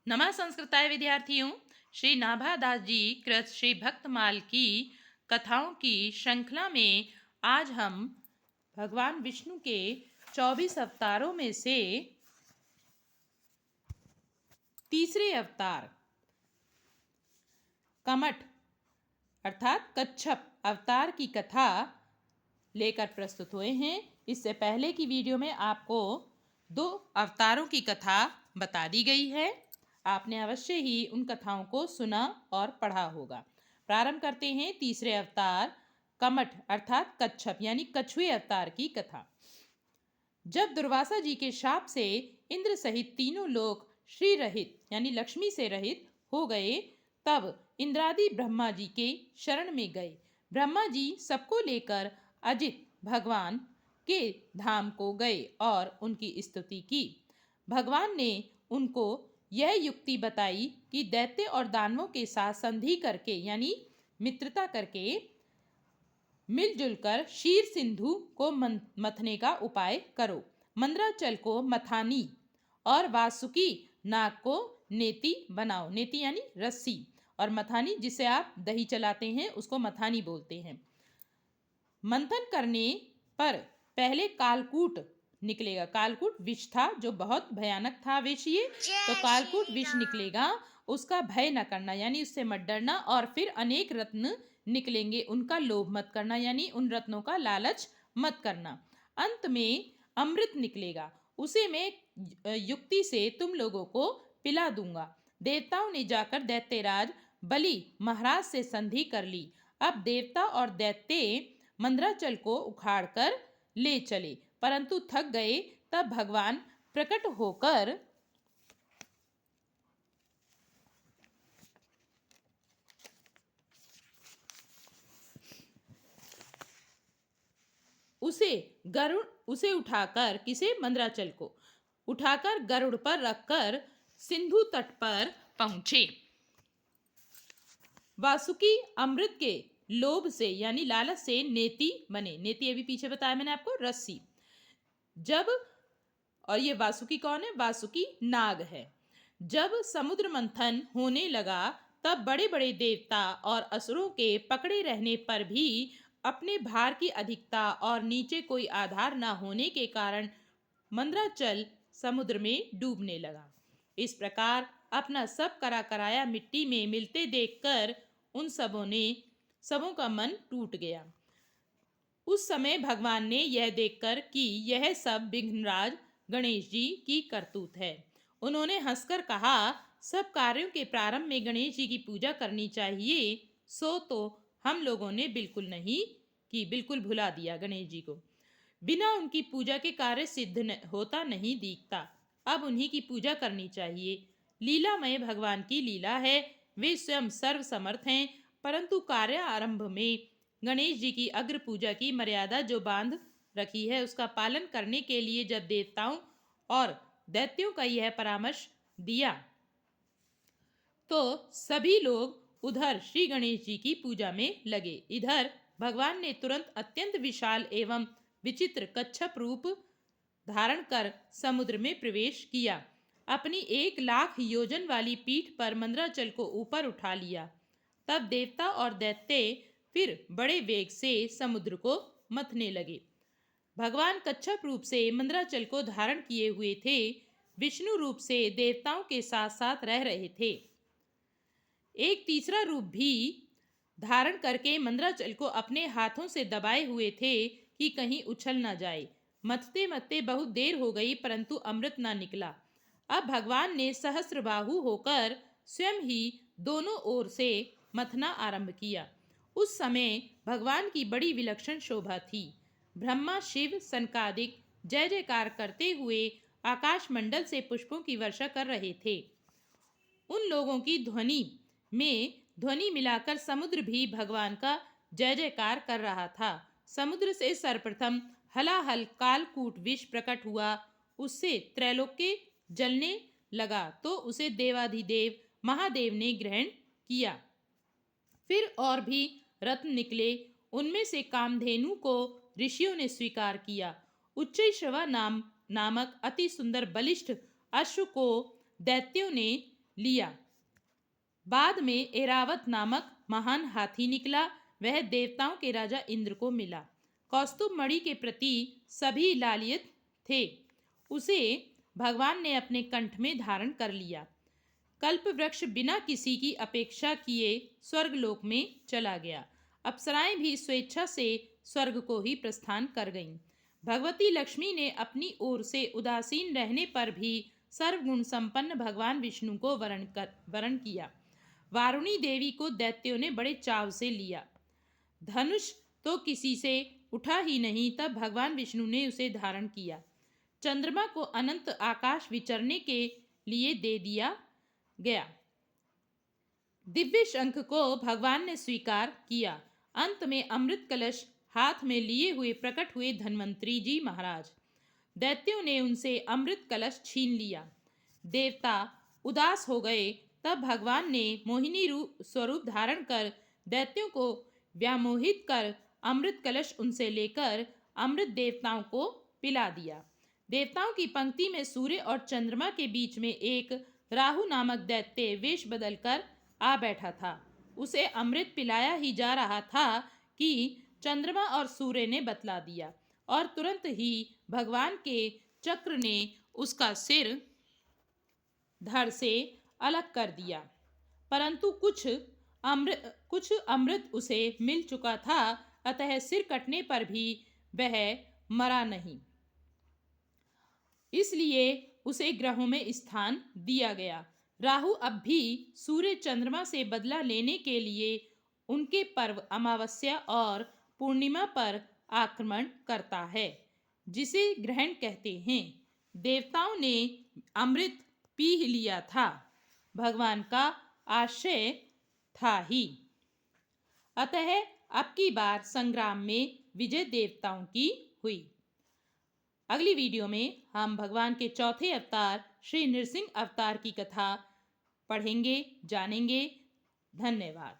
नमः संस्कृताय विद्यार्थियों। श्री नाभादास जी कृत श्री भक्तमाल की कथाओं की श्रृंखला में आज हम भगवान विष्णु के 24 अवतारों में से तीसरे अवतार कमठ अर्थात कच्छप अवतार की कथा लेकर प्रस्तुत हुए हैं। इससे पहले की वीडियो में आपको 2 अवतारों की कथा बता दी गई है। आपने अवश्य ही उन कथाओं को सुना और पढ़ा होगा। प्रारंभ करते हैं तीसरे अवतार कमठ अर्थात कच्छप यानी कछुए अवतार की कथा। जब दुर्वासा जी के शाप से इंद्र सहित तीनों लोग श्री रहित यानी लक्ष्मी से रहित हो गए, तब इंद्रादि ब्रह्मा जी के शरण में गए। ब्रह्मा जी सबको लेकर अजित भगवान के धाम को गए और उनकी स्तुति की। भगवान ने उनको यह युक्ति बताई कि दैत्य और दानवों के साथ संधि करके यानी मित्रता करके मिलजुल कर शीर सिंधु को मथने का उपाय करो। मंद्राचल को मथानी और वासुकी नाग को नेति बनाओ। नेति यानी रस्सी और मथानी जिसे आप दही चलाते हैं उसको मथानी बोलते हैं। मंथन करने पर पहले कालकूट निकलेगा। कालकूट विष था जो बहुत भयानक था विष, ये तो कालकूट विष निकलेगा, उसका भय न करना यानी उससे मत डरना। और फिर अनेक रत्न निकलेंगे, उनका लोभ मत करना यानी उन रत्नों का लालच मत करना। अंत में अमृत निकलेगा, उसे मैं युक्ति से तुम लोगों को पिला दूंगा। देवताओं ने जाकर दैत्यराज बलि महाराज से संधि कर ली। अब देवता और दैत्य मंद्राचल को उखाड़कर ले चले, परंतु थक गए। तब भगवान प्रकट होकर उसे उठाकर किसे मंद्राचल को उठाकर गरुड़ पर रखकर सिंधु तट पर पहुंचे। वासुकी अमृत के लोभ से यानी लालच से नेति बने। नेति अभी पीछे बताया मैंने आपको, रस्सी। जब और ये वासुकी कौन है? वासुकी नाग है। जब समुद्र मंथन होने लगा तब बड़े बड़े देवता और असुरों के पकड़े रहने पर भी अपने भार की अधिकता और नीचे कोई आधार न होने के कारण मंद्राचल समुद्र में डूबने लगा। इस प्रकार अपना सब करा कराया मिट्टी में मिलते देखकर उन सबों का मन टूट गया। उस समय भगवान ने यह देखकर कि यह सब विघ्नराज गणेश जी की करतूत है, उन्होंने हंसकर कहा, सब कार्यों के प्रारंभ में गणेश जी की पूजा करनी चाहिए। सो तो हम लोगों ने बिल्कुल नहीं की, बिल्कुल भुला दिया गणेश जी को। बिना उनकी पूजा के कार्य सिद्ध होता नहीं दिखता, अब उन्हीं की पूजा करनी चाहिए। लीलामय भगवान की लीला है, वे स्वयं सर्व समर्थ हैं, परंतु कार्य आरंभ में गणेश जी की अग्र पूजा की मर्यादा जो बांध रखी है उसका पालन करने के लिए जब देवताओं और दैत्यों का यह परामर्श दिया तो सभी लोग उधर श्री गणेश जी की पूजा में लगे। इधर भगवान ने तुरंत अत्यंत विशाल एवं विचित्र कच्छप रूप धारण कर समुद्र में प्रवेश किया। अपनी 1,00,000 योजन वाली पीठ पर मंद्राचल को ऊपर उठा लिया। तब देवता और दैत्य फिर बड़े वेग से समुद्र को मथने लगे। भगवान कच्छप रूप से मंद्राचल को धारण किए हुए थे, विष्णु रूप से देवताओं के साथ साथ रह रहे थे। एक तीसरा रूप भी धारण करके मंद्राचल को अपने हाथों से दबाए हुए थे कि कहीं उछल न जाए। मथते मथते बहुत देर हो गई परंतु अमृत न निकला। अब भगवान ने सहस्त्रबाहु होकर स्वयं ही दोनों ओर से मथना आरंभ किया। उस समय भगवान की बड़ी विलक्षण शोभा थी। ब्रह्मा शिव सनकादिक जय जयकार करते हुए आकाश मंडल से पुष्पों की वर्षा कर रहे थे। उन लोगों की ध्वनि में ध्वनि मिलाकर समुद्र भी भगवान का जय जयकार कर रहा था। समुद्र से सर्वप्रथम हलाहल कालकूट विष प्रकट हुआ, उससे त्रैलोक्य जलने लगा तो उसे देवाधिदेव महादेव ने ग्रहण किया। फिर और भी रत्न निकले, उनमें से कामधेनु को ऋषियों ने स्वीकार किया। उच्चैश्रवा नामक अति सुंदर बलिष्ठ अश्व को दैत्यों ने लिया। बाद में एरावत नामक महान हाथी निकला, वह देवताओं के राजा इंद्र को मिला। कौस्तुभ मणि के प्रति सभी लालियत थे। उसे भगवान ने अपने कंठ में धारण कर लिया। कल्प वृक्ष बिना किसी की अपेक्षा किए स्वर्गलोक में चला गया। अप्सराएं भी स्वेच्छा से स्वर्ग को ही प्रस्थान कर गईं। भगवती लक्ष्मी ने अपनी ओर से उदासीन रहने पर भी सर्वगुण संपन्न भगवान विष्णु को वरण किया। वारुणी देवी को दैत्यों ने बड़े चाव से लिया। धनुष तो किसी से उठा ही नहीं, तब भगवान विष्णु ने उसे धारण किया। चंद्रमा को अनंत आकाश विचरने के लिए दे दिया गया। दिव्य शंख को भगवान ने स्वीकार किया। अंत में अमृत कलश हाथ में लिए हुए प्रकट हुए धन्वंतरी जी महाराज। दैत्यों ने उनसे अमृत कलश छीन लिया। देवता उदास हो गए। तब भगवान ने मोहिनी स्वरूप धारण कर दैत्यों को व्यामोहित कर अमृत कलश उनसे लेकर अमृत देवताओं को पिला दिया। देवताओं की पंक्ति में सूर्य और चंद्रमा के बीच में एक राहु नामक दैत्य वेश बदलकर आ बैठा था। उसे अमृत पिलाया ही जा रहा था कि चंद्रमा और सूर्य ने बतला दिया और तुरंत ही भगवान के चक्र ने उसका सिर धड़ से अलग कर दिया। परंतु कुछ अमृत उसे मिल चुका था, अतः सिर कटने पर भी वह मरा नहीं। इसलिए उसे ग्रहों में स्थान दिया गया। राहु अब भी सूर्य चंद्रमा से बदला लेने के लिए उनके पर्व अमावस्या और पूर्णिमा पर आक्रमण करता है, जिसे ग्रहण कहते हैं। देवताओं ने अमृत पी लिया था, भगवान का आशय था ही। अतः अब की बार संग्राम में विजय देवताओं की हुई। अगली वीडियो में हम भगवान के चौथे अवतार श्री नृसिंह अवतार की कथा पढ़ेंगे, जानेंगे। धन्यवाद।